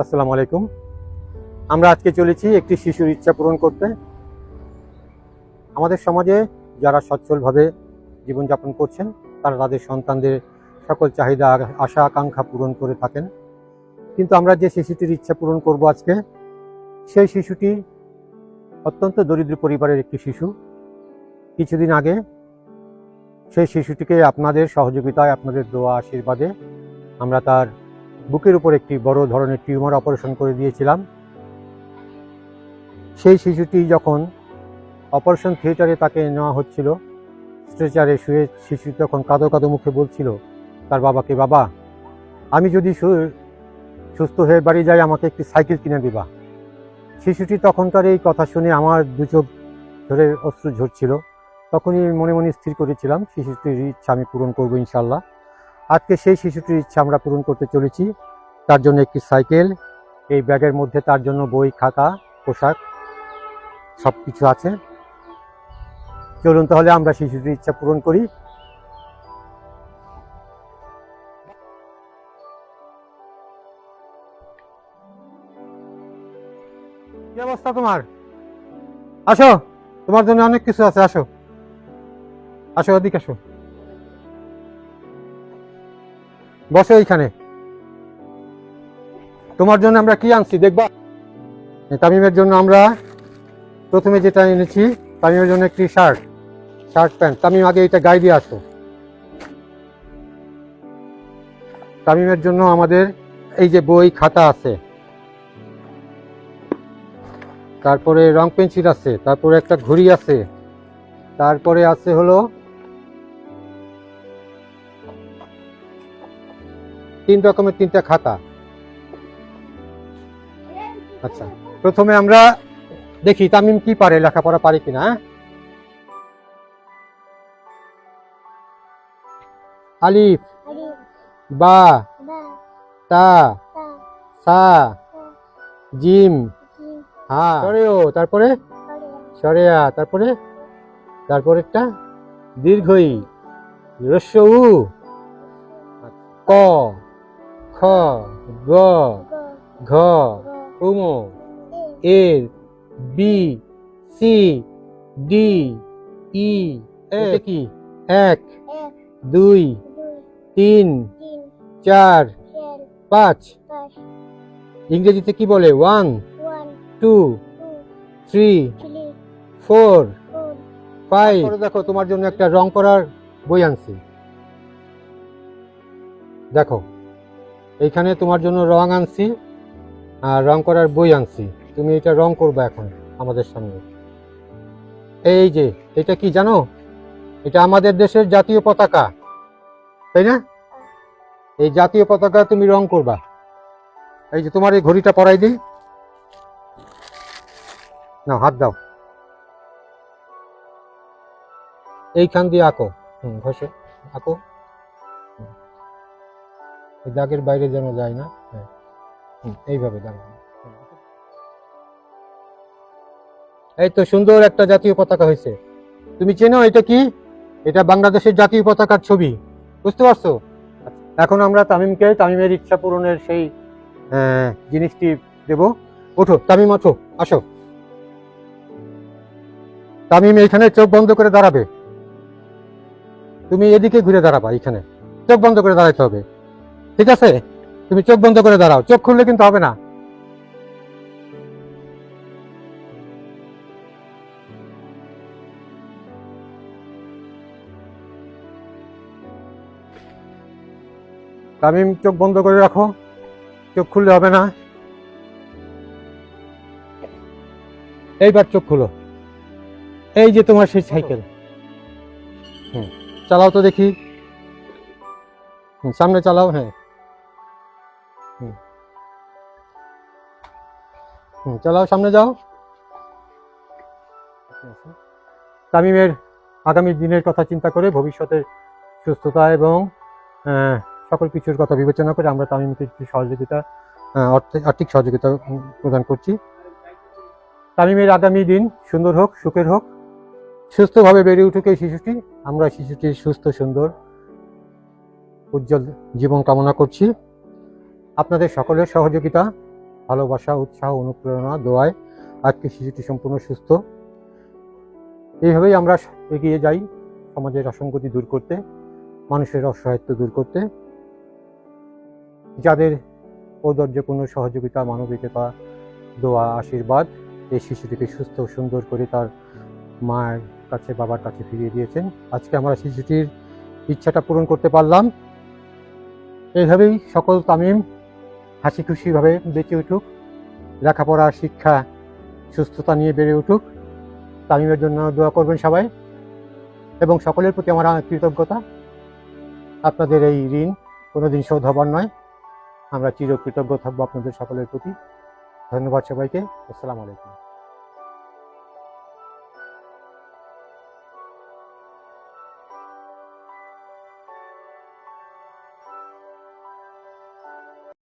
আসসালামু আলাইকুম। আমরা আজকে চলেছি একটি শিশুর ইচ্ছা পূরণ করতে। আমাদের সমাজে যারা সচ্ছলভাবে জীবনযাপন করছেন তারা তাদের সন্তানদের সকল চাহিদা আশা আকাঙ্ক্ষা পূরণ করে থাকেন, কিন্তু আমরা যে শিশুটির ইচ্ছা পূরণ করব আজকে, সেই শিশুটি অত্যন্ত দরিদ্র পরিবারের একটি শিশু। কিছুদিন আগে সেই শিশুটিকে আপনাদের সহযোগিতায়, আপনাদের দোয়া আশীর্বাদে আমরা তার বুকের উপর একটি বড় ধরনের টিউমার অপারেশন করে দিয়েছিলাম। সেই শিশুটি যখন অপারেশন থিয়েটারে তাকে নেওয়া হচ্ছিল, স্ট্রেচারে শুয়ে শিশুটি তখন কাঁদো কাঁদো মুখে বলছিল তার বাবাকে, বাবা আমি যদি সুস্থ হয়ে বাড়ি যাই আমাকে একটি সাইকেল কিনে দিবা। শিশুটি তখনকার এই কথা শুনে আমার দু চোখ ধরে অশ্রু ঝরছিল। তখনই মনে মনে স্থির করেছিলাম শিশুটির ইচ্ছা আমি পূরণ করবো ইনশাল্লাহ। আজকে সেই শিশুটির ইচ্ছা আমরা পূরণ করতে চলেছি। তার জন্য একটি সাইকেল, এই ব্যাগের মধ্যে তার জন্য বই, খাতা, পোশাক সব কিছু আছে। চলুন তাহলে আমরা শিশুটির ইচ্ছা পূরণ করি। কি অবস্থা তোমার? আসো, তোমার জন্য অনেক কিছু আছে, আসো আসো, ওদিকে আসো, বসো এইখানে। তোমার জন্য আমরা কি আনছি দেখবা? তামিমের জন্য আমরা প্রথমে যেটা এনেছি, তামিমের জন্য একটি শার্ট প্যান্ট। তামিম আগে এটা গায়ে দিয়ে আসো। তামিমের জন্য আমাদের এই যে বই খাতা আছে, তারপরে রং পেন্সিল আছে, তারপরে একটা ঘড়ি আছে, তারপরে আছে হলো 3 রকমের 3টা খাতা। আচ্ছা, প্রথমে আমরা দেখি তামিম কি পারে, লেখাপড়া পারে কিনা। আলিফ, বা, তা, সা, জিম, হা, সরেও, তারপরে সরেয়া, তারপরেরটা দীর্ঘই, হ্রস্ব উ, ক, খ, গ, ঘ, উম, এর, বি, সি, ডি, ই, এটা কি? 1, 2, 3, 4, 5। ইংরেজিতে কি বলে? 1, 2, 3, 4, 5। দেখো তোমার জন্য একটা রং করার বই আনছি। দেখো এইখানে তোমার জন্য রং আনছি আর রং করার বই আনছি। তুমি এটা রং করবে এখন আমাদের সামনে। এই যে এটা কি জানো? এটা আমাদের দেশের জাতীয় পতাকা, তাই না? এই জাতীয় পতাকা তুমি রং করবা। এই যে তোমার এই ঘড়িটা পরাই দিই, না হাত দাও, এইখান দিয়ে আঁকো, ঘষে আঁকো, এই দাগের বাইরে যেন যায় না। হ্যাঁ, এইভাবে দাঁড়ানো। এই তো সুন্দর একটা জাতীয় পতাকা হয়েছে। তুমি চেনো এটা কি? এটা বাংলাদেশের জাতীয় পতাকার ছবি, বুঝতে পারছো? এখন আমরা তামিমের ইচ্ছা পূরণের সেই জিনিসটি দেব। ওঠো তামিম, ওঠো, আসো। তামিম এইখানে চোখ বন্ধ করে দাঁড়াবে, তুমি এদিকে ঘুরে দাঁড়াবা, এইখানে চোখ বন্ধ করে দাঁড়াতে হবে, ঠিক আছে? তুমি চোখ বন্ধ করে দাঁড়াও, চোখ খুললে কিন্তু হবে না। তামিম চোখ বন্ধ করে রাখো, চোখ খুললে হবে না। এইবার চোখ খুলো। এই যে তোমার সেই সাইকেল, চালাও তো দেখি, সামনে চালাও। হ্যাঁ, চালাও, সামনে যাও। তামিমের আগামী দিনের কথা চিন্তা করে, ভবিষ্যতের সুস্থতা এবং সকল কিছুর কথা বিবেচনা করে আমরা তামিমকে কিছু সহযোগিতা, আর্থিক সহযোগিতা প্রদান করছি। তামিমের আগামী দিন সুন্দর হোক, সুখের হোক, সুস্থভাবে বেড়ে উঠুক এই শিশুটি। আমরা শিশুটির সুস্থ, সুন্দর, উজ্জ্বল জীবন কামনা করছি। আপনাদের সকলের সহযোগিতা ভালোবাসা, উৎসাহ, অনুপ্রেরণা, দোয়ায় আজকে শিশুটি সম্পূর্ণ সুস্থ। এইভাবেই আমরা এগিয়ে যাই সমাজের অসঙ্গতি দূর করতে, মানুষের অসহায়ত্ব দূর করতে। যাদের ঔদার্যপূর্ণ সহযোগিতা, মানবিকতা, দোয়া, আশীর্বাদ এই শিশুটিকে সুস্থ ও সুন্দর করে তার মায়ের কাছে, বাবার কাছে ফিরিয়ে দিয়েছেন। আজকে আমরা শিশুটির ইচ্ছাটা পূরণ করতে পারলাম। এইভাবেই সকল তামিম হাসি খুশিভাবে বেঁচে উঠুক, লেখাপড়া, শিক্ষা, সুস্থতা নিয়ে বেড়ে উঠুক। তামিমের জন্য দোয়া করবেন সবাই, এবং সকলের প্রতি আমার কৃতজ্ঞতা। আপনাদের এই ঋণ কোনোদিন শোধ হবার নয়। আমরা চিরকৃতজ্ঞ থাকবো আপনাদের সকলের প্রতি। ধন্যবাদ সবাইকে। আসসালামু আলাইকুম।